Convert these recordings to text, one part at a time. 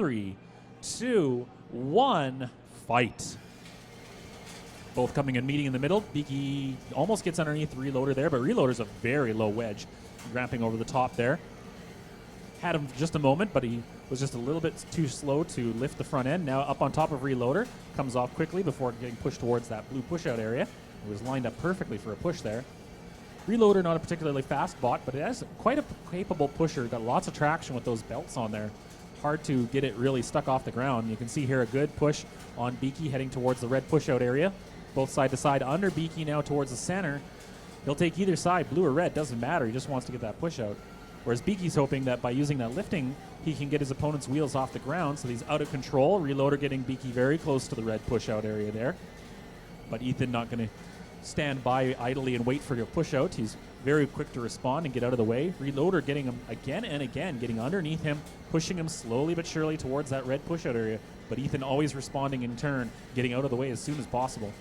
3, 2, 1, fight. Both coming and meeting in the middle. Beaky almost gets underneath Reloader there, but Reloader's a very low wedge, ramping over the top there. Had him for just a moment, but he was just a little bit too slow to lift the front end. Now up on top of Reloader, comes off quickly before getting pushed towards that blue push-out area. It was lined up perfectly for a push there. Reloader, not a particularly fast bot, but it has quite a capable pusher. Got lots of traction with those belts on there. Hard to get it really stuck off the ground. You can see here a good push on Beaky heading towards the red push-out area. Both side to side under Beaky now towards the center. He'll take either side, blue or red, doesn't matter. He just wants to get that push-out. Whereas Beaky's hoping that by using that lifting, he can get his opponent's wheels off the ground, so he's out of control. Reloader getting Beaky very close to the red push-out area there. But Ethan not going to stand by idly and wait for your push-out. He's very quick to respond and get out of the way. Reloader getting him again and again, getting underneath him, pushing him slowly but surely towards that red push-out area. But Ethan always responding in turn, getting out of the way as soon as possible.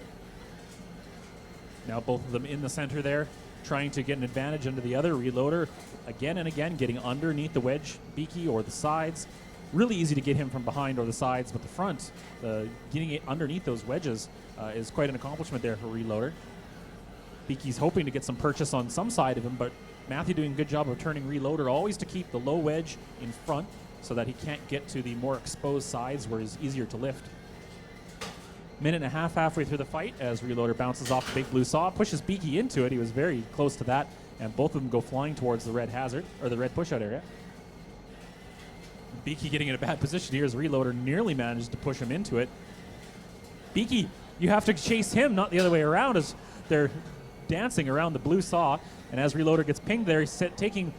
Now both of them in the center there, trying to get an advantage into the other. Reloader again and again getting underneath the wedge Beaky or the sides. Really easy to get him from behind or the sides, but the front, getting it underneath those wedges is quite an accomplishment there for Reloader. Beaky's hoping to get some purchase on some side of him, but Matthew doing a good job of turning Reloader always to keep the low wedge in front so that he can't get to the more exposed sides where he's easier to lift. Minute and a half halfway through the fight as Reloader bounces off the big blue saw, pushes Beaky into it. He was very close to that, and both of them go flying towards the red hazard, or the red push-out area. Beaky getting in a bad position here as Reloader nearly manages to push him into it. Beaky, you have to chase him, not the other way around, as they're dancing around the blue saw, and as Reloader gets pinged there, he's taking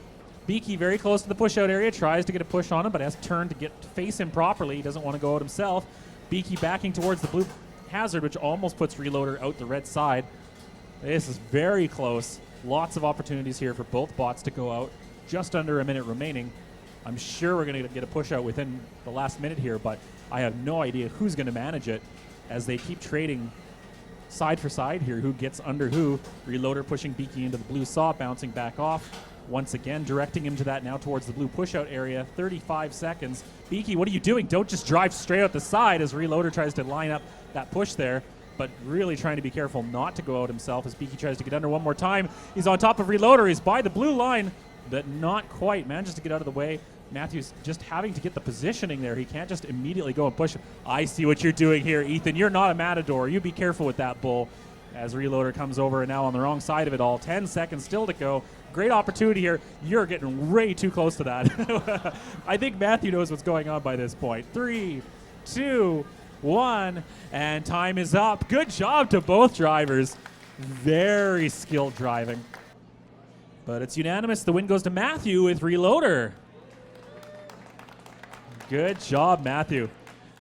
Beaky very close to the push-out area, tries to get a push on him, but has turned to face him properly. He doesn't want to go out himself. Beaky backing towards the blue hazard, which almost puts Reloader out the red side. This is very close. Lots of opportunities here for both bots to go out. Just under a minute remaining. I'm sure we're going to get a push out within the last minute here, but I have no idea who's going to manage it as they keep trading side for side here. Who gets under who? Reloader pushing Beaky into the blue saw, bouncing back off. Once again, directing him to that now towards the blue push-out area. 35 seconds. Beaky, what are you doing? Don't just drive straight out the side as Reloader tries to line up that push there, but really trying to be careful not to go out himself as Beaky tries to get under one more time. He's on top of Reloader. He's by the blue line, but not quite. Manages to get out of the way. Matthews just having to get the positioning there. He can't just immediately go and push him. I see what you're doing here, Ethan. You're not a matador. You be careful with that bull. As Reloader comes over and now on the wrong side of it all. 10 seconds still to go. Great opportunity here. You're getting way too close to that. I think Matthew knows what's going on by this point. 3, 2, 1, and time is up. Good job to both drivers. Very skilled driving. But it's unanimous. The win goes to Matthew with Reloader. Good job, Matthew.